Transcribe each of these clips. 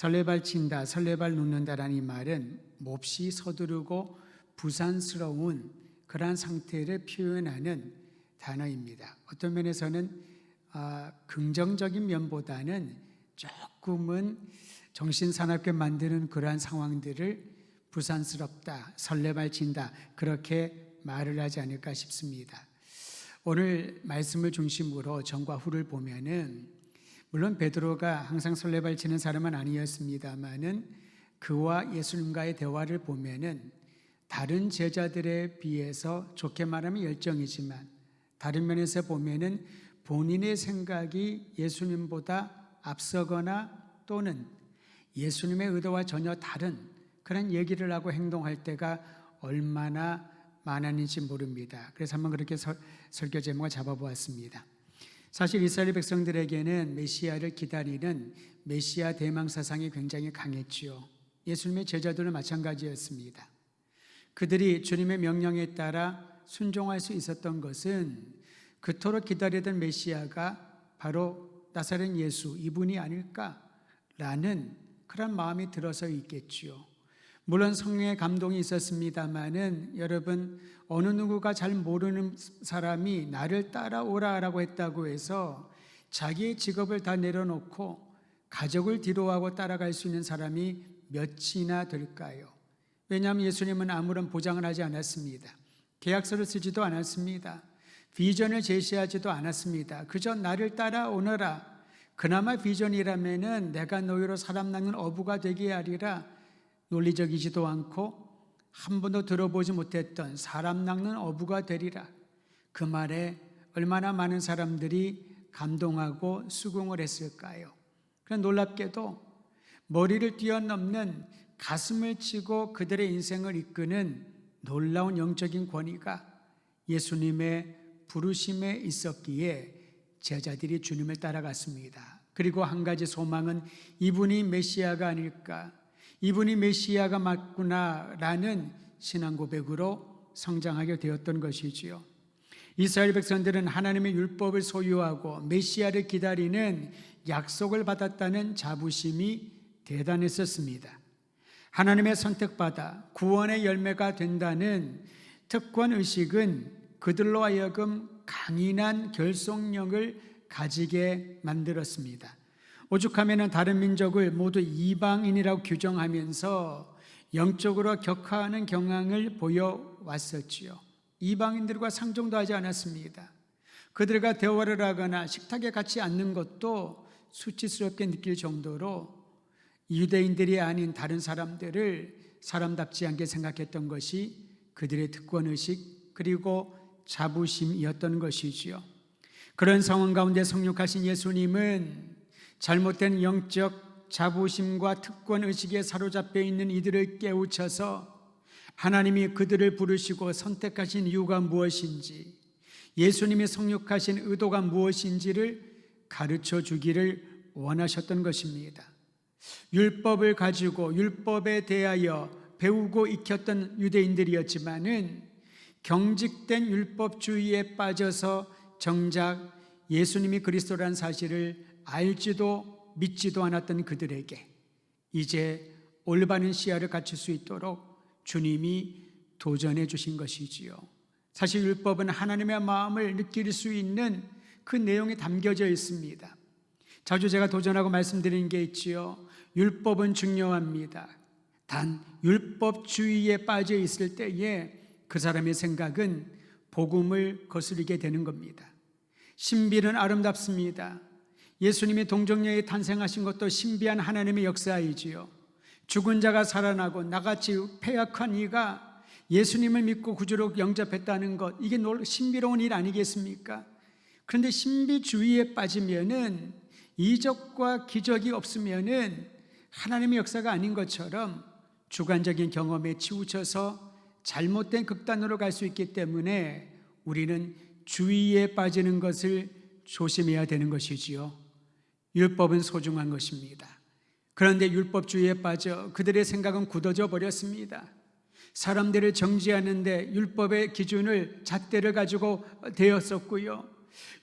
설레발 친다, 설레발 놓는다라는 이 말은 몹시 서두르고 부산스러운 그러한 상태를 표현하는 단어입니다. 어떤 면에서는 긍정적인 면보다는 조금은 정신사납게 만드는 그러한 상황들을 부산스럽다, 설레발친다 그렇게 말을 하지 않을까 싶습니다. 오늘 말씀을 중심으로 전과 후를 보면은 물론 베드로가 항상 설레발치는 사람은 아니었습니다만은 그와 예수님과의 대화를 보면은 다른 제자들에 비해서 좋게 말하면 열정이지만 다른 면에서 보면은 본인의 생각이 예수님보다 앞서거나 또는 예수님의 의도와 전혀 다른 그런 얘기를 하고 행동할 때가 얼마나 많았는지 모릅니다. 그래서 한번 그렇게 설교 제목을 잡아보았습니다. 사실 이스라엘 백성들에게는 메시아를 기다리는 메시아 대망 사상이 굉장히 강했지요. 예수님의 제자들은 마찬가지였습니다. 그들이 주님의 명령에 따라 순종할 수 있었던 것은 그토록 기다리던 메시아가 바로 나사렛 예수 이분이 아닐까라는 그런 마음이 들어서 있겠지요. 물론 성령의 감동이 있었습니다마는 여러분 어느 누구가 잘 모르는 사람이 나를 따라오라라고 했다고 해서 자기의 직업을 다 내려놓고 가족을 뒤로하고 따라갈 수 있는 사람이 몇이나 될까요? 왜냐하면 예수님은 아무런 보장을 하지 않았습니다. 계약서를 쓰지도 않았습니다. 비전을 제시하지도 않았습니다. 그저 나를 따라오너라. 그나마 비전이라면은 내가 너희로 사람 낚는 어부가 되게 하리라. 논리적이지도 않고 한 번도 들어보지 못했던 사람 낚는 어부가 되리라. 그 말에 얼마나 많은 사람들이 감동하고 수긍을 했을까요? 그런 놀랍게도 머리를 뛰어넘는 가슴을 치고 그들의 인생을 이끄는 놀라운 영적인 권위가 예수님의 부르심에 있었기에 제자들이 주님을 따라갔습니다. 그리고 한 가지 소망은 이분이 메시아가 아닐까, 이분이 메시아가 맞구나라는 신앙 고백으로 성장하게 되었던 것이지요. 이스라엘 백성들은 하나님의 율법을 소유하고 메시아를 기다리는 약속을 받았다는 자부심이 대단했었습니다. 하나님의 선택받아 구원의 열매가 된다는 특권의식은 그들로 하여금 강인한 결속력을 가지게 만들었습니다. 오죽하면 다른 민족을 모두 이방인이라고 규정하면서 영적으로 격하는 경향을 보여왔었지요. 이방인들과 상종도 하지 않았습니다. 그들과 대화를 하거나 식탁에 같이 앉는 것도 수치스럽게 느낄 정도로 유대인들이 아닌 다른 사람들을 사람답지 않게 생각했던 것이 그들의 특권의식 그리고 자부심이었던 것이지요. 그런 상황 가운데 성육하신 예수님은 잘못된 영적 자부심과 특권의식에 사로잡혀 있는 이들을 깨우쳐서 하나님이 그들을 부르시고 선택하신 이유가 무엇인지, 예수님이 성육하신 의도가 무엇인지를 가르쳐 주기를 원하셨던 것입니다. 율법을 가지고 율법에 대하여 배우고 익혔던 유대인들이었지만은 경직된 율법주의에 빠져서 정작 예수님이 그리스도라는 사실을 알지도 믿지도 않았던 그들에게 이제 올바른 시야를 갖출 수 있도록 주님이 도전해 주신 것이지요. 사실 율법은 하나님의 마음을 느낄 수 있는 그 내용이 담겨져 있습니다. 자주 제가 도전하고 말씀드리는 게 있지요. 율법은 중요합니다. 단 율법주의에 빠져 있을 때에 그 사람의 생각은 복음을 거스르게 되는 겁니다. 신비는 아름답습니다. 예수님이 동정녀에 탄생하신 것도 신비한 하나님의 역사이지요. 죽은 자가 살아나고 나같이 패역한 이가 예수님을 믿고 구주로 영접했다는 것, 이게 신비로운 일 아니겠습니까? 그런데 신비주의에 빠지면은 이적과 기적이 없으면은 하나님의 역사가 아닌 것처럼 주관적인 경험에 치우쳐서 잘못된 극단으로 갈 수 있기 때문에 우리는 주의에 빠지는 것을 조심해야 되는 것이지요. 율법은 소중한 것입니다. 그런데 율법주의에 빠져 그들의 생각은 굳어져 버렸습니다. 사람들을 정죄하는데 율법의 기준을 잣대를 가지고 대었었고요.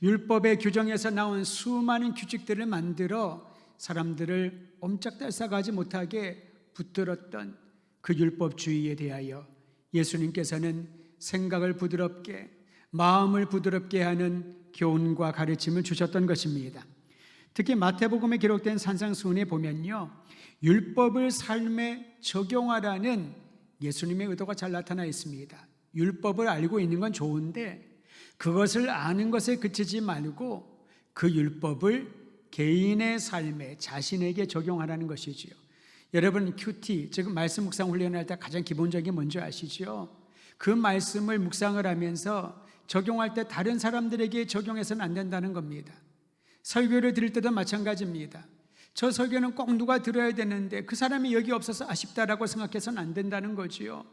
율법의 규정에서 나온 수많은 규칙들을 만들어 사람들을 옴짝달싹하지 못하게 붙들었던 그 율법주의에 대하여 예수님께서는 생각을 부드럽게, 마음을 부드럽게 하는 교훈과 가르침을 주셨던 것입니다. 특히 마태복음에 기록된 산상수훈에 보면요, 율법을 삶에 적용하라는 예수님의 의도가 잘 나타나 있습니다. 율법을 알고 있는 건 좋은데 그것을 아는 것에 그치지 말고 그 율법을 개인의 삶에, 자신에게 적용하라는 것이지요. 여러분, 큐티, 즉 말씀 묵상 훈련할 때 가장 기본적인 게 뭔지 아시죠? 그 말씀을 묵상을 하면서 적용할 때 다른 사람들에게 적용해서는 안 된다는 겁니다. 설교를 들을 때도 마찬가지입니다. 저 설교는 꼭 누가 들어야 되는데 그 사람이 여기 없어서 아쉽다라고 생각해서는 안 된다는 거지요.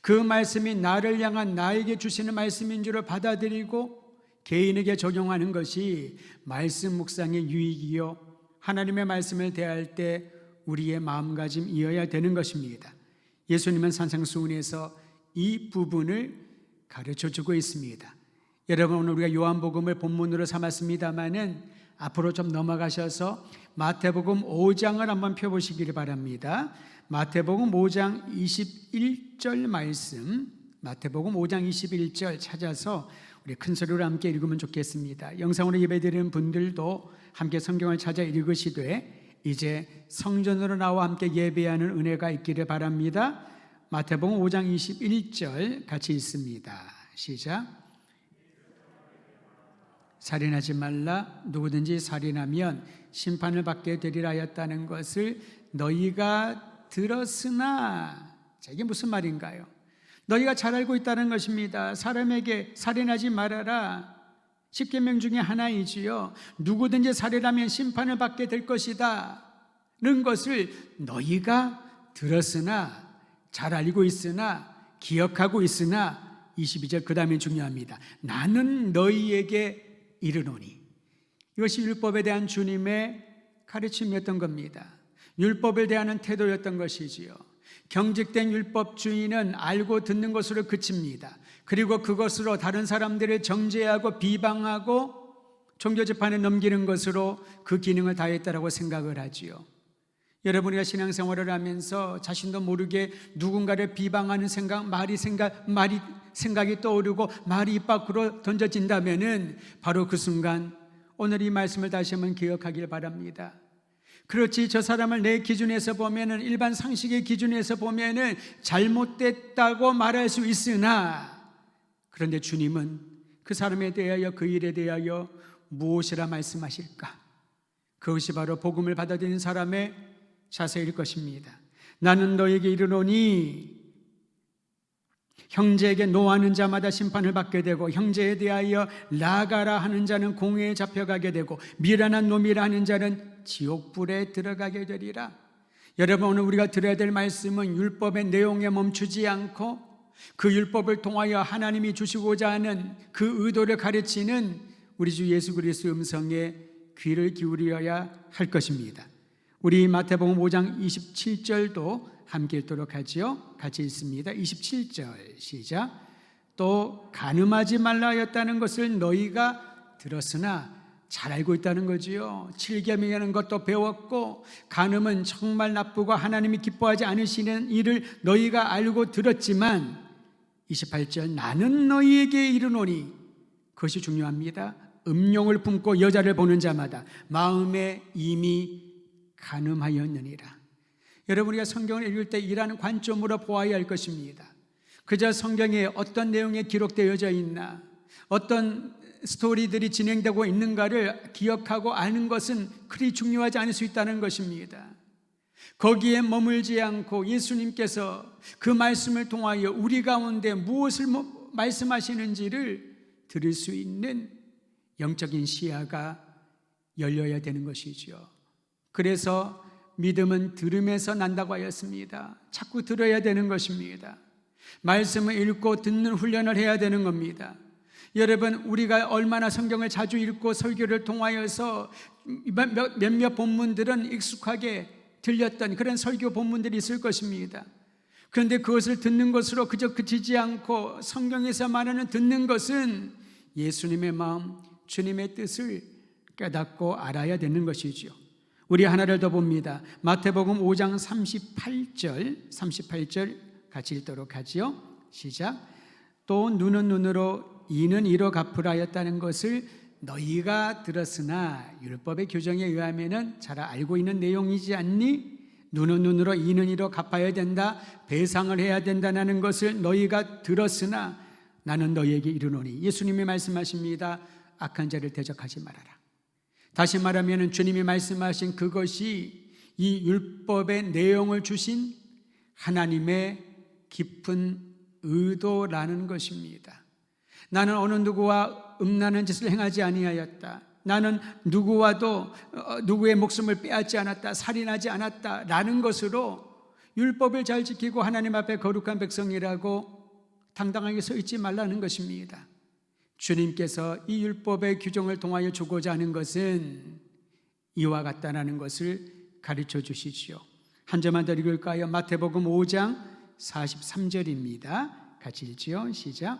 그 말씀이 나를 향한, 나에게 주시는 말씀인 줄을 받아들이고 개인에게 적용하는 것이 말씀 묵상의 유익이요, 하나님의 말씀을 대할 때 우리의 마음가짐이어야 되는 것입니다. 예수님은 산상수훈에서 이 부분을 가르쳐주고 있습니다. 여러분, 오늘 우리가 요한복음을 본문으로 삼았습니다마는 앞으로 좀 넘어가셔서 마태복음 5장을 한번 펴보시기를 바랍니다. 마태복음 5장 21절 말씀, 마태복음 5장 21절 찾아서 우리 큰 소리로 함께 읽으면 좋겠습니다. 영상으로 예배드리는 분들도 함께 성경을 찾아 읽으시되 이제 성전으로 나와 함께 예배하는 은혜가 있기를 바랍니다. 마태복음 5장 21절 같이 읽습니다. 시작. 살인하지 말라. 누구든지 살인하면 심판을 받게 되리라 하였다는 것을 너희가 들었으나, 자, 이게 무슨 말인가요? 너희가 잘 알고 있다는 것입니다. 사람에게 살인하지 말아라, 십계명 중에 하나이지요. 누구든지 살인하면 심판을 받게 될 것이다 는 것을 너희가 들었으나, 잘 알고 있으나, 기억하고 있으나, 22절 그 다음에 중요합니다. 나는 너희에게 이르노니. 이것이 율법에 대한 주님의 가르침이었던 겁니다. 율법에 대한 태도였던 것이지요. 경직된 율법주의는 알고 듣는 것으로 그칩니다. 그리고 그것으로 다른 사람들을 정죄하고 비방하고 종교재판에 넘기는 것으로 그 기능을 다했다라고 생각을 하지요. 여러분이가 신앙생활을 하면서 자신도 모르게 누군가를 비방하는 생각이 떠오르고 말이 입 밖으로 던져진다면은 바로 그 순간 오늘 이 말씀을 다시 한번 기억하길 바랍니다. 그렇지, 저 사람을 내 기준에서 보면은, 일반 상식의 기준에서 보면은 잘못됐다고 말할 수 있으나, 그런데 주님은 그 사람에 대하여, 그 일에 대하여 무엇이라 말씀하실까? 그것이 바로 복음을 받아들인 사람의 자세일 것입니다. 나는 너에게 이르노니 형제에게 노하는 자마다 심판을 받게 되고, 형제에 대하여 나가라 하는 자는 공회에 잡혀가게 되고, 미련한 놈이라 하는 자는 지옥불에 들어가게 되리라. 여러분, 오늘 우리가 들어야 될 말씀은 율법의 내용에 멈추지 않고 그 율법을 통하여 하나님이 주시고자 하는 그 의도를 가르치는 우리 주 예수 그리스도의 음성에 귀를 기울여야 할 것입니다. 우리 마태복음 5장 27절도 함께 읽도록 하지요. 같이 읽습니다. 27절 시작. 또 간음하지 말라 하였다는 것을 너희가 들었으나, 잘 알고 있다는 거지요. 7계명이라는 것도 배웠고, 간음은 정말 나쁘고 하나님이 기뻐하지 않으시는 일을 너희가 알고 들었지만, 28절 나는 너희에게 이르노니, 그것이 중요합니다. 음욕을 품고 여자를 보는 자마다 마음에 이미 간음하였느니라. 여러분, 우리가 성경을 읽을 때 이라는 관점으로 보아야 할 것입니다. 그저 성경에 어떤 내용이 기록되어져 있나, 어떤 스토리들이 진행되고 있는가를 기억하고 아는 것은 그리 중요하지 않을 수 있다는 것입니다. 거기에 머물지 않고 예수님께서 그 말씀을 통하여 우리 가운데 무엇을 말씀하시는지를 들을 수 있는 영적인 시야가 열려야 되는 것이죠. 그래서 믿음은 들음에서 난다고 하였습니다. 자꾸 들어야 되는 것입니다. 말씀을 읽고 듣는 훈련을 해야 되는 겁니다. 여러분, 우리가 얼마나 성경을 자주 읽고 설교를 통하여서 몇몇 본문들은 익숙하게 들렸던 그런 설교 본문들이 있을 것입니다. 그런데 그것을 듣는 것으로 그저 그치지 않고 성경에서 말하는 듣는 것은 예수님의 마음, 주님의 뜻을 깨닫고 알아야 되는 것이지요. 우리 하나를 더 봅니다. 마태복음 5장 38절 같이 읽도록 하지요. 시작. 또 눈은 눈으로 이는 이로 갚으라 하였다는 것을 너희가 들었으나 율법의 규정에 의하면은 잘 알고 있는 내용이지 않니? 눈은 눈으로 이는 이로 갚아야 된다, 배상을 해야 된다는 것을 너희가 들었으나 나는 너희에게 이르노니. 예수님이 말씀하십니다. 악한 자를 대적하지 말아라. 다시 말하면 주님이 말씀하신 그것이 이 율법의 내용을 주신 하나님의 깊은 의도라는 것입니다. 나는 어느 누구와 음란한 짓을 행하지 아니하였다. 나는 누구와도 누구의 목숨을 빼앗지 않았다, 살인하지 않았다 라는 것으로 율법을 잘 지키고 하나님 앞에 거룩한 백성이라고 당당하게 서 있지 말라는 것입니다. 주님께서 이 율법의 규정을 통하여 주고자 하는 것은 이와 같다는 것을 가르쳐 주시지요. 한 절만 더 읽을까요? 마태복음 5장 43절입니다. 같이 읽지요. 시작.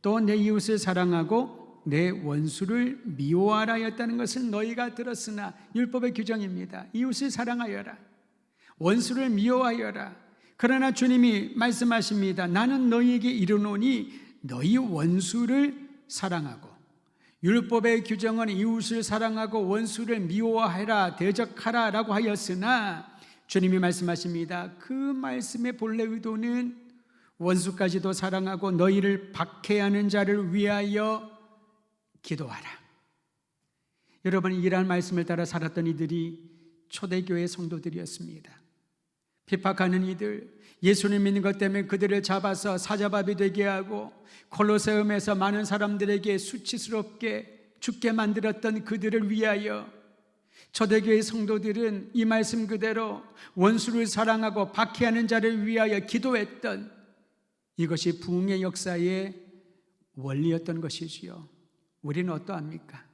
또 내 이웃을 사랑하고 내 원수를 미워하라 했다는 것을 너희가 들었으나, 율법의 규정입니다. 이웃을 사랑하여라, 원수를 미워하여라. 그러나 주님이 말씀하십니다. 나는 너희에게 이르노니 너희 원수를 사랑하고. 율법의 규정은 이웃을 사랑하고 원수를 미워하라, 대적하라 라고 하였으나 주님이 말씀하십니다. 그 말씀의 본래 의도는 원수까지도 사랑하고 너희를 박해하는 자를 위하여 기도하라. 여러분, 이러한 말씀을 따라 살았던 이들이 초대교회 성도들이었습니다. 핍박하는 이들, 예수님 믿는 것 때문에 그들을 잡아서 사자밥이 되게 하고 콜로세움에서 많은 사람들에게 수치스럽게 죽게 만들었던 그들을 위하여 초대교회 성도들은 이 말씀 그대로 원수를 사랑하고 박해하는 자를 위하여 기도했던, 이것이 부흥의 역사의 원리였던 것이지요. 우리는 어떠합니까?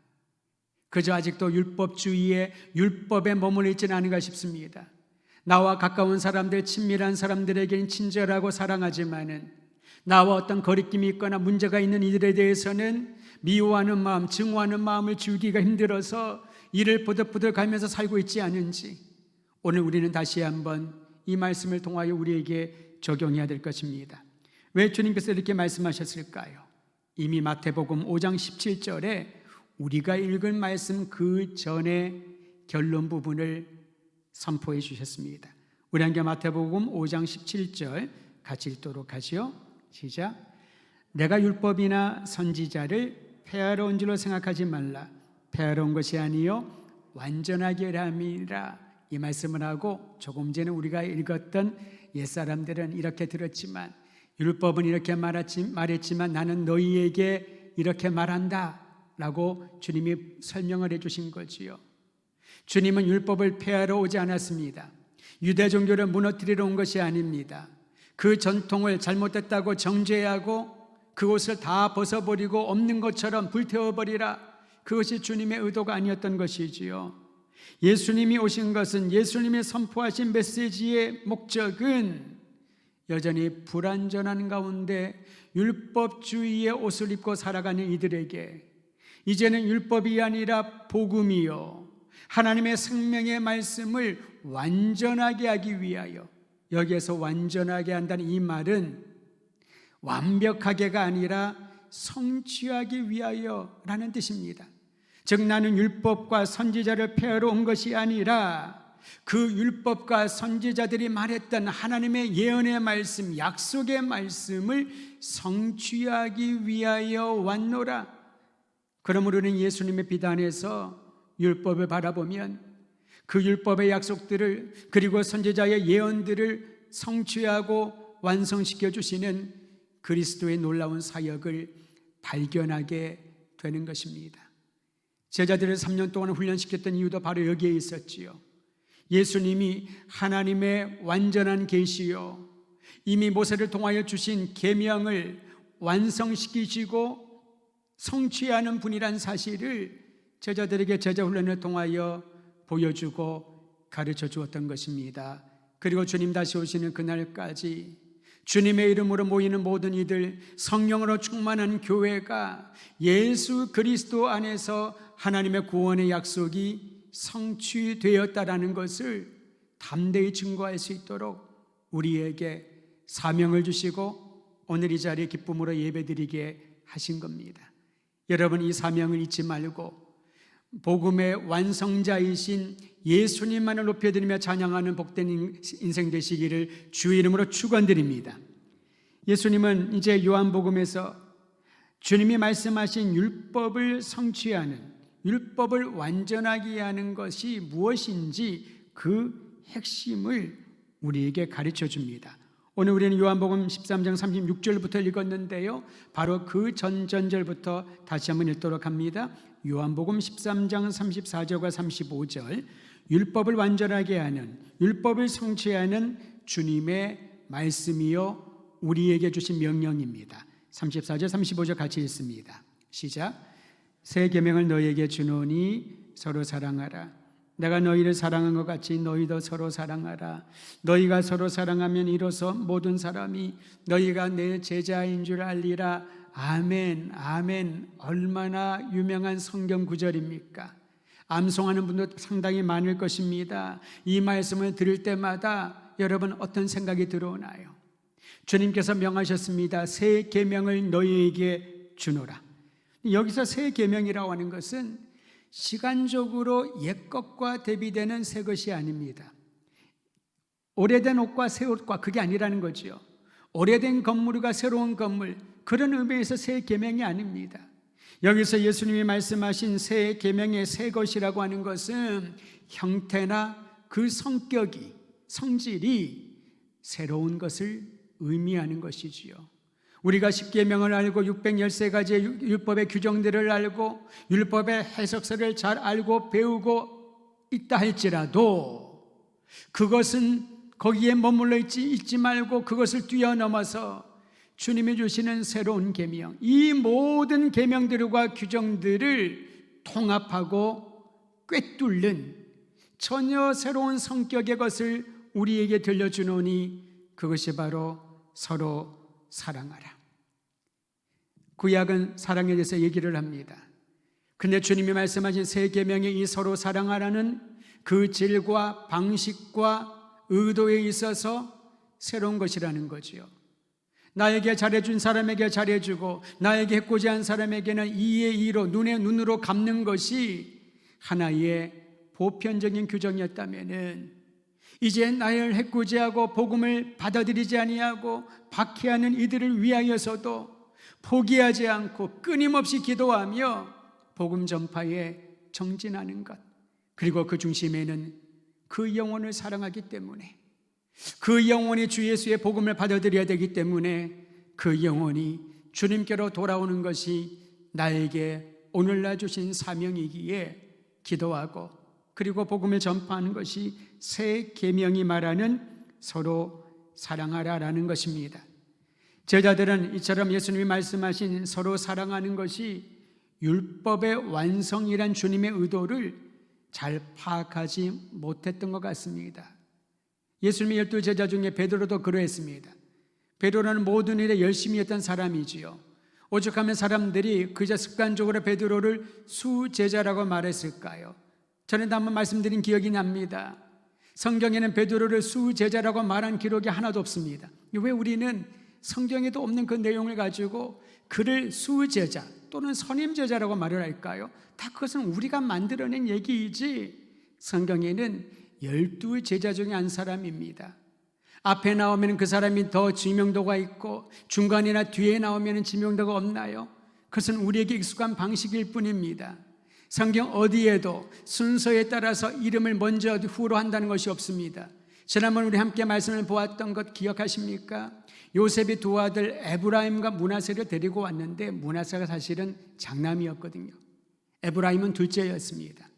그저 아직도 율법주의에, 율법에 머물러 있지는 않은가 싶습니다. 나와 가까운 사람들, 친밀한 사람들에게는 친절하고 사랑하지만은 나와 어떤 거리낌이 있거나 문제가 있는 이들에 대해서는 미워하는 마음, 증오하는 마음을 지우기가 힘들어서 이를 부득부득 가면서 살고 있지 않은지, 오늘 우리는 다시 한번 이 말씀을 통하여 우리에게 적용해야 될 것입니다. 왜 주님께서 이렇게 말씀하셨을까요? 이미 마태복음 5장 17절에 우리가 읽은 말씀 그 전에 결론 부분을 선포해 주셨습니다. 우리 함께 마태복음 5장 17절 같이 읽도록 하지요. 시작. 내가 율법이나 선지자를 폐하러 온 줄로 생각하지 말라. 폐하러 온 것이 아니요 완전하게 함이라. 이 말씀을 하고 조금 전에 우리가 읽었던 옛사람들은 이렇게 들었지만, 율법은 이렇게 말했지만 나는 너희에게 이렇게 말한다 라고 주님이 설명을 해 주신 거지요. 주님은 율법을 폐하러 오지 않았습니다. 유대 종교를 무너뜨리러 온 것이 아닙니다. 그 전통을 잘못됐다고 정죄하고 그것을 다 벗어버리고 없는 것처럼 불태워버리라, 그것이 주님의 의도가 아니었던 것이지요. 예수님이 오신 것은, 예수님이 선포하신 메시지의 목적은 여전히 불완전한 가운데 율법주의의 옷을 입고 살아가는 이들에게 이제는 율법이 아니라 복음이요 하나님의 생명의 말씀을 완전하게 하기 위하여, 여기에서 완전하게 한다는 이 말은 완벽하게가 아니라 성취하기 위하여라는 뜻입니다. 즉 나는 율법과 선지자를 폐하러 온 것이 아니라 그 율법과 선지자들이 말했던 하나님의 예언의 말씀, 약속의 말씀을 성취하기 위하여 왔노라. 그러므로 우리는 예수님의 비단에서 율법을 바라보면 그 율법의 약속들을, 그리고 선지자의 예언들을 성취하고 완성시켜 주시는 그리스도의 놀라운 사역을 발견하게 되는 것입니다. 제자들을 3년 동안 훈련시켰던 이유도 바로 여기에 있었지요. 예수님이 하나님의 완전한 계시요 이미 모세를 통하여 주신 계명을 완성시키시고 성취하는 분이란 사실을 제자들에게 제자 훈련을 통하여 보여주고 가르쳐 주었던 것입니다. 그리고 주님 다시 오시는 그날까지 주님의 이름으로 모이는 모든 이들, 성령으로 충만한 교회가 예수 그리스도 안에서 하나님의 구원의 약속이 성취되었다라는 것을 담대히 증거할 수 있도록 우리에게 사명을 주시고 오늘 이 자리에 기쁨으로 예배드리게 하신 겁니다. 여러분, 이 사명을 잊지 말고 복음의 완성자이신 예수님만을 높여드리며 찬양하는 복된 인생 되시기를 주의 이름으로 축원드립니다. 예수님은 이제 요한복음에서 주님이 말씀하신 율법을 성취하는, 율법을 완전하게 하는 것이 무엇인지 그 핵심을 우리에게 가르쳐 줍니다. 오늘 우리는 요한복음 13장 36절부터 읽었는데요, 바로 그 전절부터 다시 한번 읽도록 합니다. 요한복음 13장 34절과 35절, 율법을 완전하게 하는, 율법을 성취하는 주님의 말씀이요 우리에게 주신 명령입니다. 34절 35절 같이 읽습니다. 시작. 새 계명을 너희에게 주노니 서로 사랑하라. 내가 너희를 사랑한 것 같이 너희도 서로 사랑하라. 너희가 서로 사랑하면 이로써 모든 사람이 너희가 내 제자인 줄 알리라. 아멘, 아멘. 얼마나 유명한 성경 구절입니까? 암송하는 분도 상당히 많을 것입니다. 이 말씀을 들을 때마다 여러분 어떤 생각이 들어오나요? 주님께서 명하셨습니다. 새 계명을 너희에게 주노라. 여기서 새 계명이라고 하는 것은 시간적으로 옛 것과 대비되는 새 것이 아닙니다. 오래된 옷과 새 옷과 그게 아니라는 거죠. 오래된 건물과 새로운 건물, 그런 의미에서 새 계명이 아닙니다. 여기서 예수님이 말씀하신 새 계명의 새 것이라고 하는 것은 형태나 그 성격이, 성질이 새로운 것을 의미하는 것이지요. 우리가 십계명을 알고 613가지의 율법의 규정들을 알고 율법의 해석서를 잘 알고 배우고 있다 할지라도 그것은 거기에 머물러 있지 말고 그것을 뛰어넘어서 주님이 주시는 새로운 계명, 이 모든 계명들과 규정들을 통합하고 꿰뚫는 전혀 새로운 성격의 것을 우리에게 들려주노니 그것이 바로 서로 사랑하라. 구약은 사랑에 대해서 얘기를 합니다. 근데 주님이 말씀하신 새 계명의 이 서로 사랑하라는 그 질과 방식과 의도에 있어서 새로운 것이라는 거지요. 나에게 잘해준 사람에게 잘해주고 나에게 해코지한 사람에게는 이의 이로, 눈의 눈으로 갚는 것이 하나의 보편적인 규정이었다면은 이제 나를 해코지하고 복음을 받아들이지 아니하고 박해하는 이들을 위하여서도 포기하지 않고 끊임없이 기도하며 복음 전파에 정진하는 것, 그리고 그 중심에는 그 영혼을 사랑하기 때문에, 그 영혼이 주 예수의 복음을 받아들여야 되기 때문에 그 영혼이 주님께로 돌아오는 것이 나에게 오늘날 주신 사명이기에 기도하고 그리고 복음을 전파하는 것이 새 계명이 말하는 서로 사랑하라라는 것입니다. 제자들은 이처럼 예수님이 말씀하신 서로 사랑하는 것이 율법의 완성이란 주님의 의도를 잘 파악하지 못했던 것 같습니다. 예수님의 12제자 중에 베드로도 그러했습니다. 베드로는 모든 일에 열심히 했던 사람이지요. 오죽하면 사람들이 그저 습관적으로 베드로를 수제자라고 말했을까요? 전에도 한번 말씀드린 기억이 납니다. 성경에는 베드로를 수제자라고 말한 기록이 하나도 없습니다. 왜 우리는 성경에도 없는 그 내용을 가지고 그를 수제자 또는 선임제자라고 말을 할까요? 다 그것은 우리가 만들어낸 얘기이지 성경에는 12제자 중에 한 사람입니다. 앞에 나오면 그 사람이 더 지명도가 있고 중간이나 뒤에 나오면 지명도가 없나요? 그것은 우리에게 익숙한 방식일 뿐입니다. 성경 어디에도 순서에 따라서 이름을 먼저 후로 한다는 것이 없습니다. 지난번 우리 함께 말씀을 보았던 것 기억하십니까? 요셉이 두 아들 에브라임과 므낫세를 데리고 왔는데 므낫세가 사실은 장남이었거든요. 에브라임은 둘째였습니다.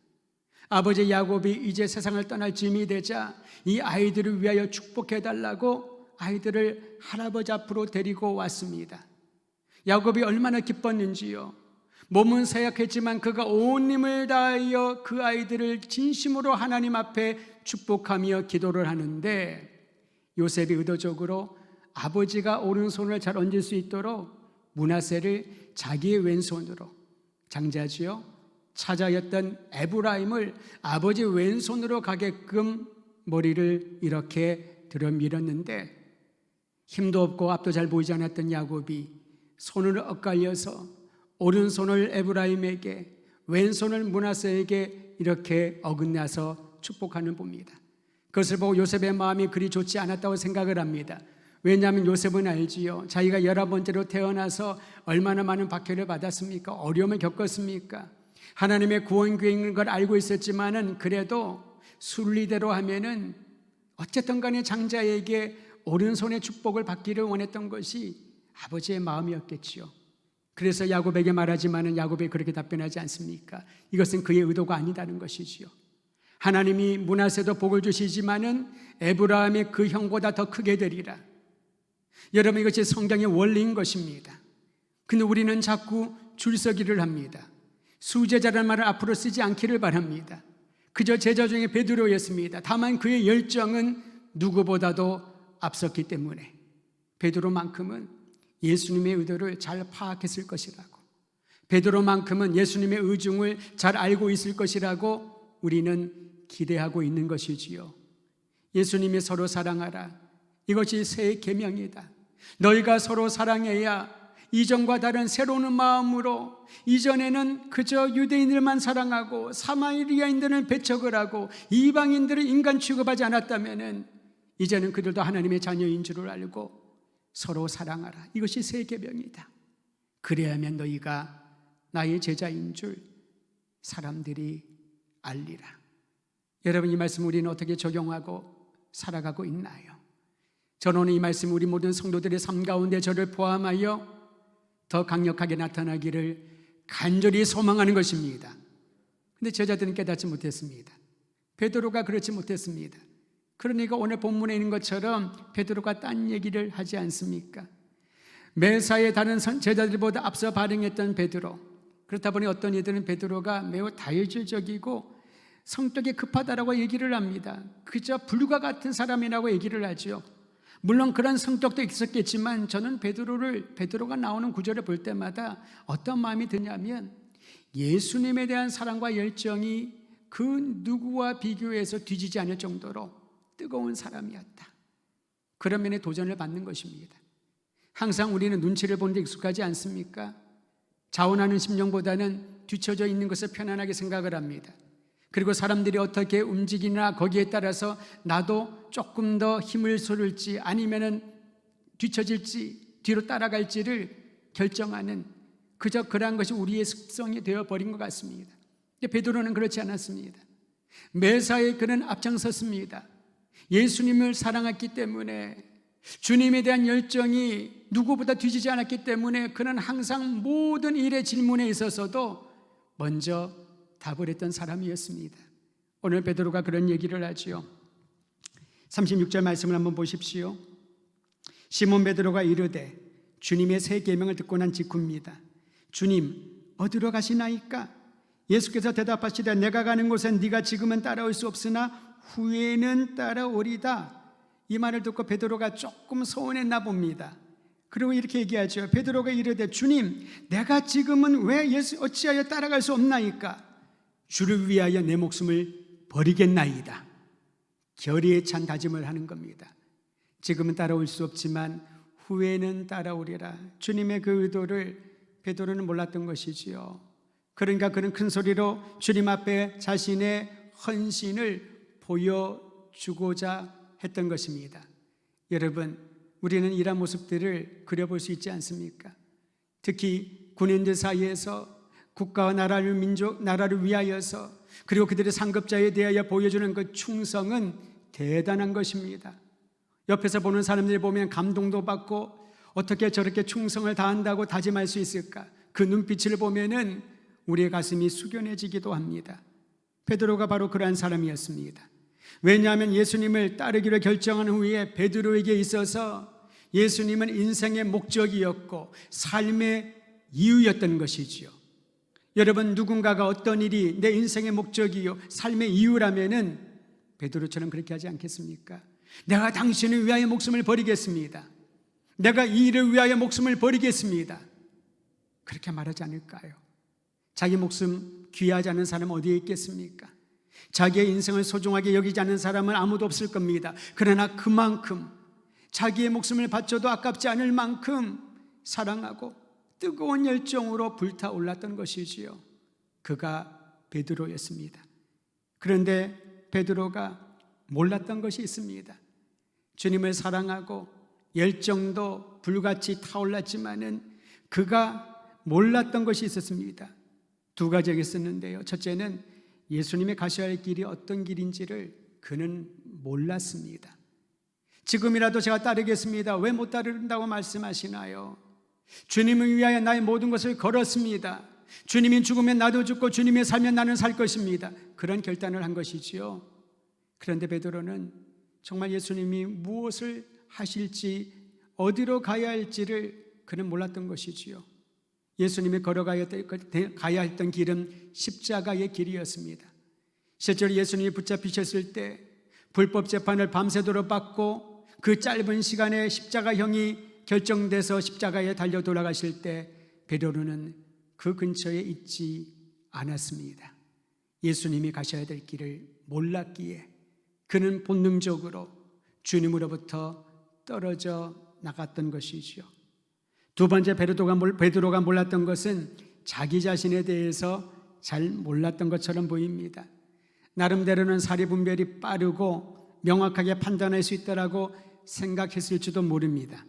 아버지 야곱이 이제 세상을 떠날 즈음이 되자 이 아이들을 위하여 축복해달라고 아이들을 할아버지 앞으로 데리고 왔습니다. 야곱이 얼마나 기뻤는지요. 몸은 쇠약했지만 그가 온 힘을 다하여 그 아이들을 진심으로 하나님 앞에 축복하며 기도를 하는데 요셉이 의도적으로 아버지가 오른손을 잘 얹을 수 있도록 므낫세를 자기의 왼손으로, 장자지요, 차자였던 에브라임을 아버지 왼손으로 가게끔 머리를 이렇게 들어 밀었는데 힘도 없고 앞도 잘 보이지 않았던 야곱이 손을 엇갈려서 오른손을 에브라임에게 왼손을 므낫세에게 이렇게 어긋나서 축복하는 봅니다. 그것을 보고 요셉의 마음이 그리 좋지 않았다고 생각을 합니다. 왜냐하면 요셉은 알지요. 자기가 11번째로 태어나서 얼마나 많은 박해를 받았습니까? 어려움을 겪었습니까? 하나님의 구원 계획인 걸 알고 있었지만은 그래도 순리대로 하면은 어쨌든 간에 장자에게 오른손의 축복을 받기를 원했던 것이 아버지의 마음이었겠지요. 그래서 야곱에게 말하지만은 야곱이 그렇게 답변하지 않습니까? 이것은 그의 의도가 아니다는 것이지요. 하나님이 므낫세도 복을 주시지만은 에브라임이 그 형보다 더 크게 되리라. 여러분, 이것이 성경의 원리인 것입니다. 근데 우리는 자꾸 줄서기를 합니다. 수제자라는 말을 앞으로 쓰지 않기를 바랍니다. 그저 제자 중에 베드로였습니다. 다만 그의 열정은 누구보다도 앞섰기 때문에 베드로만큼은 예수님의 의도를 잘 파악했을 것이라고, 베드로만큼은 예수님의 의중을 잘 알고 있을 것이라고 우리는 기대하고 있는 것이지요. 예수님이 서로 사랑하라, 이것이 새 계명이다. 너희가 서로 사랑해야 이전과 다른 새로운 마음으로, 이전에는 그저 유대인들만 사랑하고 사마리아인들은 배척을 하고 이방인들은 인간 취급하지 않았다면 이제는 그들도 하나님의 자녀인 줄을 알고 서로 사랑하라, 이것이 새 계명이다. 그래야만 너희가 나의 제자인 줄 사람들이 알리라. 여러분, 이 말씀 우리는 어떻게 적용하고 살아가고 있나요? 저는 오늘 이 말씀 우리 모든 성도들의 삶 가운데 저를 포함하여 더 강력하게 나타나기를 간절히 소망하는 것입니다. 그런데 제자들은 깨닫지 못했습니다. 베드로가 그렇지 못했습니다. 그러니까 오늘 본문에 있는 것처럼 베드로가 딴 얘기를 하지 않습니까? 매사에 다른 제자들보다 앞서 발행했던 베드로, 그렇다 보니 어떤 이들은 베드로가 매우 다혈질적이고 성격이 급하다라고 얘기를 합니다. 그저 불과 같은 사람이라고 얘기를 하죠. 물론 그런 성격도 있었겠지만 저는 베드로가 나오는 구절을 볼 때마다 어떤 마음이 드냐면 예수님에 대한 사랑과 열정이 그 누구와 비교해서 뒤지지 않을 정도로 뜨거운 사람이었다. 그런 면에 도전을 받는 것입니다. 항상 우리는 눈치를 보는 데 익숙하지 않습니까? 자원하는 심령보다는 뒤처져 있는 것을 편안하게 생각을 합니다. 그리고 사람들이 어떻게 움직이나 거기에 따라서 나도 조금 더 힘을 쏠을지 아니면은 뒤처질지 뒤로 따라갈지를 결정하는, 그저 그러한 것이 우리의 습성이 되어버린 것 같습니다. 베드로는 그렇지 않았습니다. 매사에 그는 앞장섰습니다. 예수님을 사랑했기 때문에, 주님에 대한 열정이 누구보다 뒤지지 않았기 때문에 그는 항상 모든 일의 질문에 있어서도 먼저 답을 했던 사람이었습니다. 오늘 베드로가 그런 얘기를 하지요. 36절 말씀을 한번 보십시오. 시몬 베드로가 이르되 주님의 새 계명을 듣고 난 직후입니다. 주님, 어디로 가시나이까? 예수께서 대답하시되 내가 가는 곳엔 네가 지금은 따라올 수 없으나 후에는 따라오리다. 이 말을 듣고 베드로가 조금 서운했나 봅니다. 그리고 이렇게 얘기하죠. 베드로가 이르되 주님, 내가 지금은 왜 어찌하여 따라갈 수 없나이까? 주를 위하여 내 목숨을 버리겠나이다. 결의에 찬 다짐을 하는 겁니다. 지금은 따라올 수 없지만 후에는 따라오리라. 주님의 그 의도를 베드로는 몰랐던 것이지요. 그러니까 그는 큰 소리로 주님 앞에 자신의 헌신을 보여주고자 했던 것입니다. 여러분, 우리는 이러한 모습들을 그려볼 수 있지 않습니까? 특히 군인들 사이에서 국가와 나라를 위하여서, 그리고 그들의 상급자에 대하여 보여주는 그 충성은 대단한 것입니다. 옆에서 보는 사람들이 보면 감동도 받고 어떻게 저렇게 충성을 다한다고 다짐할 수 있을까? 그 눈빛을 보면은 우리의 가슴이 숙연해지기도 합니다. 베드로가 바로 그러한 사람이었습니다. 왜냐하면 예수님을 따르기로 결정한 후에 베드로에게 있어서 예수님은 인생의 목적이었고 삶의 이유였던 것이지요. 여러분, 누군가가 어떤 일이 내 인생의 목적이요 삶의 이유라면은 베드로처럼 그렇게 하지 않겠습니까? 내가 당신을 위하여 목숨을 버리겠습니다. 내가 이 일을 위하여 목숨을 버리겠습니다. 그렇게 말하지 않을까요? 자기 목숨 귀하지 않은 사람은 어디에 있겠습니까? 자기의 인생을 소중하게 여기지 않는 사람은 아무도 없을 겁니다. 그러나 그만큼 자기의 목숨을 바쳐도 아깝지 않을 만큼 사랑하고 뜨거운 열정으로 불타올랐던 것이지요. 그가 베드로였습니다. 그런데 베드로가 몰랐던 것이 있습니다. 주님을 사랑하고 열정도 불같이 타올랐지만은 그가 몰랐던 것이 있었습니다. 두 가지가 있었는데요. 첫째는 예수님이 가셔야 할 길이 어떤 길인지를 그는 몰랐습니다. 지금이라도 제가 따르겠습니다. 왜 못 따른다고 말씀하시나요? 주님을 위하여 나의 모든 것을 걸었습니다. 주님이 죽으면 나도 죽고 주님이 살면 나는 살 것입니다. 그런 결단을 한 것이지요. 그런데 베드로는 정말 예수님이 무엇을 하실지, 어디로 가야 할지를 그는 몰랐던 것이지요. 예수님이 걸어가야 했던 길은 십자가의 길이었습니다. 실제로 예수님이 붙잡히셨을 때 불법 재판을 밤새도록 받고 그 짧은 시간에 십자가형이 결정돼서 십자가에 달려 돌아가실 때 베드로는 그 근처에 있지 않았습니다. 예수님이 가셔야 될 길을 몰랐기에 그는 본능적으로 주님으로부터 떨어져 나갔던 것이지요. 두 번째, 베드로가 몰랐던 것은 자기 자신에 대해서 잘 몰랐던 것처럼 보입니다. 나름대로는 사리분별이 빠르고 명확하게 판단할 수 있다라고 생각했을지도 모릅니다.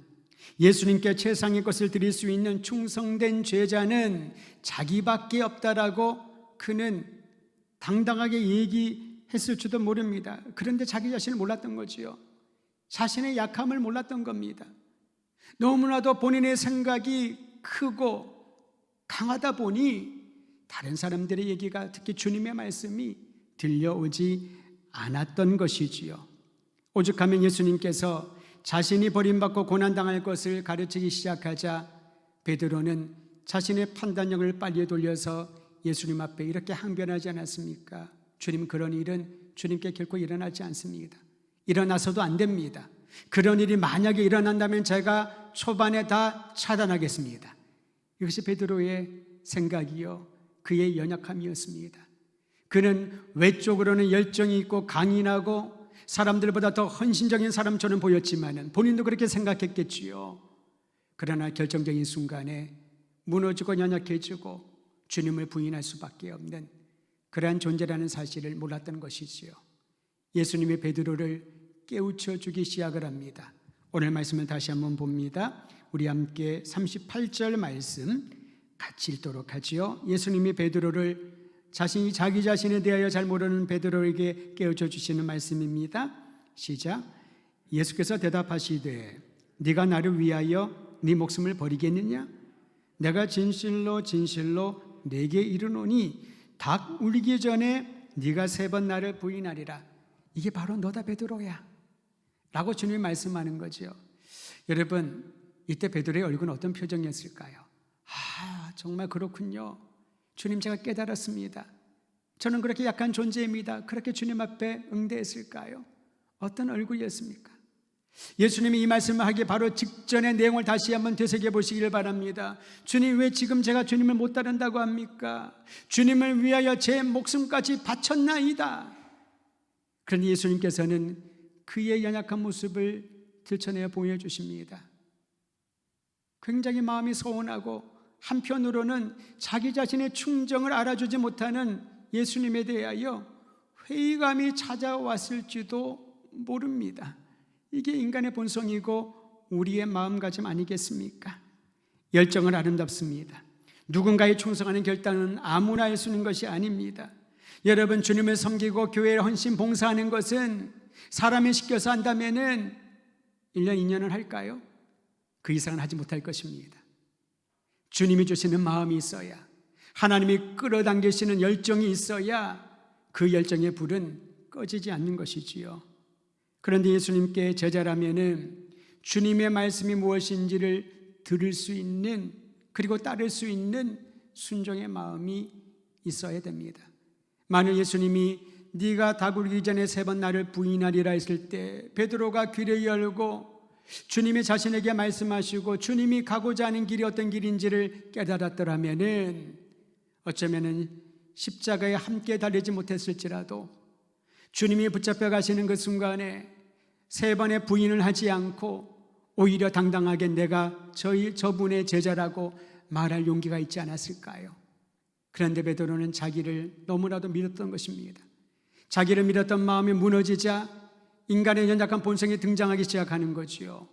예수님께 최상의 것을 드릴 수 있는 충성된 제자는 자기밖에 없다라고 그는 당당하게 얘기했을지도 모릅니다. 그런데 자기 자신을 몰랐던 거지요. 자신의 약함을 몰랐던 겁니다. 너무나도 본인의 생각이 크고 강하다 보니 다른 사람들의 얘기가, 특히 주님의 말씀이 들려오지 않았던 것이지요. 오죽하면 예수님께서 자신이 버림받고 고난당할 것을 가르치기 시작하자 베드로는 자신의 판단력을 빨리 돌려서 예수님 앞에 이렇게 항변하지 않았습니까? 주님, 그런 일은 주님께 결코 일어나지 않습니다. 일어나서도 안 됩니다. 그런 일이 만약에 일어난다면 제가 초반에 다 차단하겠습니다. 이것이 베드로의 생각이요, 그의 연약함이었습니다. 그는 외적으로는 열정이 있고 강인하고 사람들보다 더 헌신적인 사람처럼 보였지만 본인도 그렇게 생각했겠지요. 그러나 결정적인 순간에 무너지고 연약해지고 주님을 부인할 수밖에 없는 그러한 존재라는 사실을 몰랐던 것이지요. 예수님이 베드로를 깨우쳐 주기 시작을 합니다. 오늘 말씀을 다시 한번 봅니다. 우리 함께 38절 말씀 같이 읽도록 하지요. 예수님이 베드로를 자기 자신에 대하여 잘 모르는 베드로에게 깨우쳐 주시는 말씀입니다. 시작. 예수께서 대답하시되 네가 나를 위하여 네 목숨을 버리겠느냐? 내가 진실로 진실로 네게 이르노니 닭 울기 전에 네가 3번 나를 부인하리라. 이게 바로 너다 베드로야 라고 주님이 말씀하는 거죠. 여러분, 이때 베드로의 얼굴은 어떤 표정이었을까요? 정말 그렇군요. 주님, 제가 깨달았습니다. 저는 그렇게 약한 존재입니다. 그렇게 주님 앞에 응대했을까요? 어떤 얼굴이었습니까? 예수님이 이 말씀을 하기 바로 직전의 내용을 다시 한번 되새겨 보시길 바랍니다. 주님, 왜 지금 제가 주님을 못 따른다고 합니까? 주님을 위하여 제 목숨까지 바쳤나이다. 그런데 예수님께서는 그의 연약한 모습을 들춰내어 보여주십니다. 굉장히 마음이 서운하고 한편으로는 자기 자신의 충정을 알아주지 못하는 예수님에 대하여 회의감이 찾아왔을지도 모릅니다. 이게 인간의 본성이고 우리의 마음가짐 아니겠습니까? 열정은 아름답습니다. 누군가의 충성하는 결단은 아무나 할 수 있는 것이 아닙니다. 여러분, 주님을 섬기고 교회에 헌신 봉사하는 것은 사람이 시켜서 한다면은 1년, 2년은 할까요? 그 이상은 하지 못할 것입니다. 주님이 주시는 마음이 있어야, 하나님이 끌어당기시는 열정이 있어야 그 열정의 불은 꺼지지 않는 것이지요. 그런데 예수님께 제자라면은 주님의 말씀이 무엇인지를 들을 수 있는, 그리고 따를 수 있는 순종의 마음이 있어야 됩니다. 만일 예수님이 네가 닭 울기 전에 3번 나를 부인하리라 했을 때 베드로가 귀를 열고 주님이 자신에게 말씀하시고 주님이 가고자 하는 길이 어떤 길인지를 깨달았더라면은 어쩌면은 십자가에 함께 달리지 못했을지라도 주님이 붙잡혀 가시는 그 순간에 3번의 부인을 하지 않고 오히려 당당하게 내가 저분의 제자라고 말할 용기가 있지 않았을까요? 그런데 베드로는 자기를 너무나도 믿었던 것입니다. 자기를 믿었던 마음이 무너지자 인간의 연약한 본성이 등장하기 시작하는 거지요.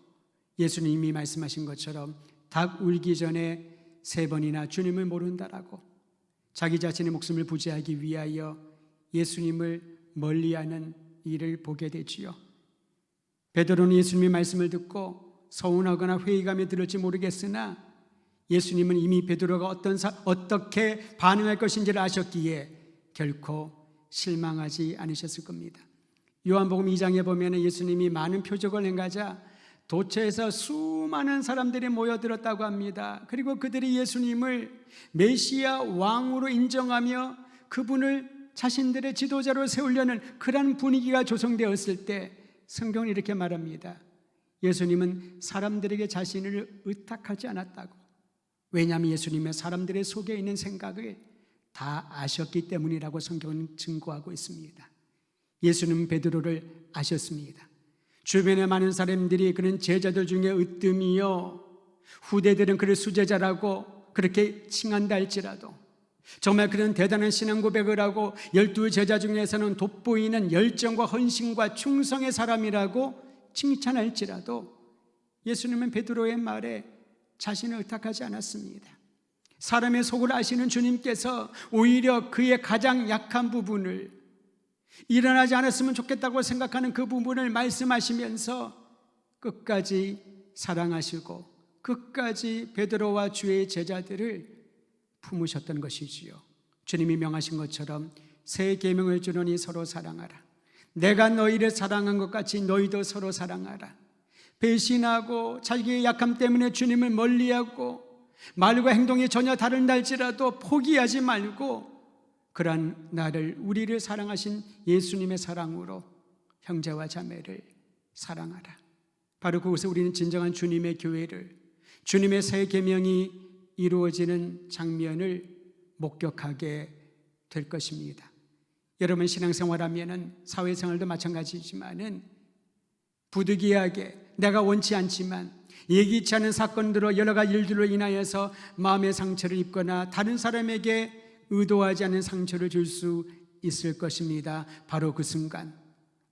예수님이 말씀하신 것처럼 닭 울기 전에 3번이나 주님을 모른다라고 자기 자신의 목숨을 부지하기 위하여 예수님을 멀리하는 일을 보게 되지요. 베드로는 예수님의 말씀을 듣고 서운하거나 회의감이 들을지 모르겠으나 예수님은 이미 베드로가 어떻게 반응할 것인지를 아셨기에 결코 실망하지 않으셨을 겁니다. 요한복음 2장에 보면 예수님이 많은 표적을 행하자 도처에서 수많은 사람들이 모여들었다고 합니다. 그리고 그들이 예수님을 메시아 왕으로 인정하며 그분을 자신들의 지도자로 세우려는 그런 분위기가 조성되었을 때 성경은 이렇게 말합니다. 예수님은 사람들에게 자신을 의탁하지 않았다고. 왜냐하면 예수님은 사람들의 속에 있는 생각을 다 아셨기 때문이라고 성경은 증거하고 있습니다. 예수님은 베드로를 아셨습니다. 주변에 많은 사람들이 그는 제자들 중에 으뜸이요, 후대들은 그를 수제자라고 그렇게 칭한다 할지라도, 정말 그런 대단한 신앙 고백을 하고 12제자 중에서는 돋보이는 열정과 헌신과 충성의 사람이라고 칭찬할지라도 예수님은 베드로의 말에 자신을 의탁하지 않았습니다. 사람의 속을 아시는 주님께서 오히려 그의 가장 약한 부분을, 일어나지 않았으면 좋겠다고 생각하는 그 부분을 말씀하시면서 끝까지 사랑하시고 끝까지 베드로와 주의 제자들을 품으셨던 것이지요. 주님이 명하신 것처럼 새 계명을 주노니 서로 사랑하라. 내가 너희를 사랑한 것 같이 너희도 서로 사랑하라. 배신하고 자기의 약함 때문에 주님을 멀리하고 말과 행동이 전혀 다른다 할지라도 포기하지 말고 그러한 나를, 우리를 사랑하신 예수님의 사랑으로 형제와 자매를 사랑하라. 바로 그곳에 우리는 진정한 주님의 교회를, 주님의 새 계명이 이루어지는 장면을 목격하게 될 것입니다. 여러분, 신앙생활하면은 사회생활도 마찬가지지만은 부득이하게 내가 원치 않지만 예기치 않은 사건들로 여러 가지 일들로 인하여서 마음의 상처를 입거나 다른 사람에게 의도하지 않은 상처를 줄 수 있을 것입니다. 바로 그 순간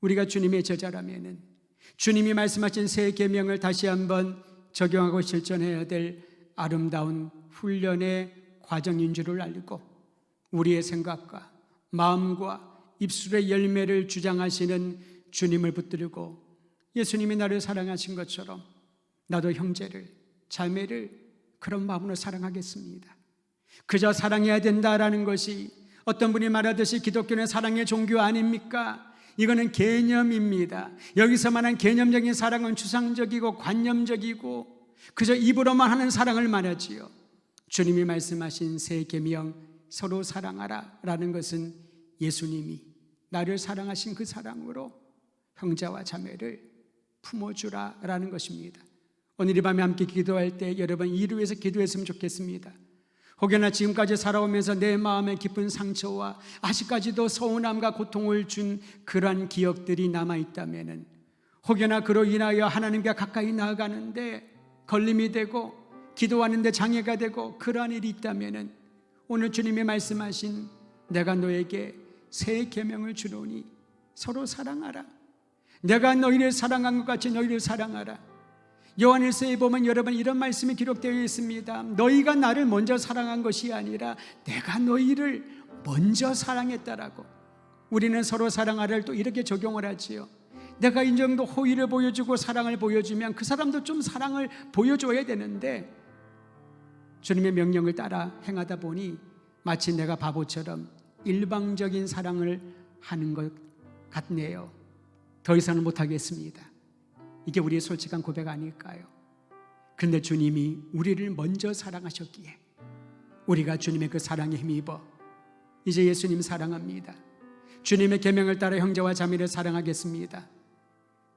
우리가 주님의 제자라면은 주님이 말씀하신 새 계명을 다시 한번 적용하고 실천해야 될 아름다운 훈련의 과정인 줄을 알고 우리의 생각과 마음과 입술의 열매를 주장하시는 주님을 붙들고 예수님이 나를 사랑하신 것처럼 나도 형제를, 자매를 그런 마음으로 사랑하겠습니다. 그저 사랑해야 된다라는 것이 어떤 분이 말하듯이 기독교는 사랑의 종교 아닙니까? 이거는 개념입니다. 여기서 말하는 개념적인 사랑은 추상적이고 관념적이고 그저 입으로만 하는 사랑을 말하지요. 주님이 말씀하신 새 계명 서로 사랑하라 라는 것은 예수님이 나를 사랑하신 그 사랑으로 형제와 자매를 품어주라 라는 것입니다. 오늘 이 밤에 함께 기도할 때 여러분 이를 위해서 기도했으면 좋겠습니다. 혹여나 지금까지 살아오면서 내 마음에 깊은 상처와 아직까지도 서운함과 고통을 준 그러한 기억들이 남아있다면, 혹여나 그로 인하여 하나님께 가까이 나아가는데 걸림이 되고 기도하는데 장애가 되고 그러한 일이 있다면 오늘 주님이 말씀하신 내가 너에게 새 계명을 주노니 서로 사랑하라. 내가 너희를 사랑한 것 같이 너희를 사랑하라. 요한일서에 보면 여러분 이런 말씀이 기록되어 있습니다. 너희가 나를 먼저 사랑한 것이 아니라 내가 너희를 먼저 사랑했다라고. 우리는 서로 사랑하라를 또 이렇게 적용을 하지요. 내가 이 정도 호의를 보여주고 사랑을 보여주면 그 사람도 좀 사랑을 보여줘야 되는데 주님의 명령을 따라 행하다 보니 마치 내가 바보처럼 일방적인 사랑을 하는 것 같네요. 더 이상은 못하겠습니다. 이게 우리의 솔직한 고백 아닐까요? 그런데 주님이 우리를 먼저 사랑하셨기에 우리가 주님의 그 사랑에 힘입어 이제 예수님 사랑합니다. 주님의 계명을 따라 형제와 자매를 사랑하겠습니다.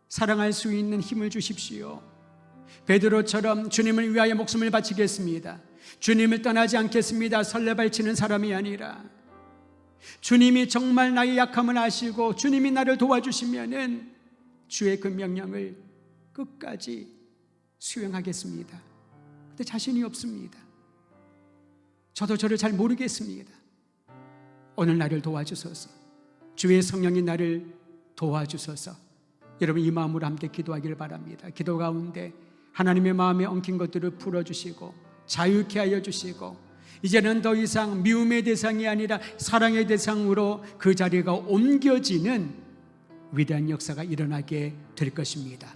사랑할 수 있는 힘을 주십시오. 베드로처럼 주님을 위하여 목숨을 바치겠습니다. 주님을 떠나지 않겠습니다. 설레발치는 사람이 아니라 주님이 정말 나의 약함을 아시고 주님이 나를 도와주시면은 주의 그 명령을 끝까지 수행하겠습니다. 근데 자신이 없습니다. 저도 저를 잘 모르겠습니다. 오늘 나를 도와주소서. 주의 성령이 나를 도와주소서. 여러분 이 마음으로 함께 기도하기를 바랍니다. 기도 가운데 하나님의 마음에 엉킨 것들을 풀어주시고 자유케 하여 주시고 이제는 더 이상 미움의 대상이 아니라 사랑의 대상으로 그 자리가 옮겨지는 위대한 역사가 일어나게 될 것입니다.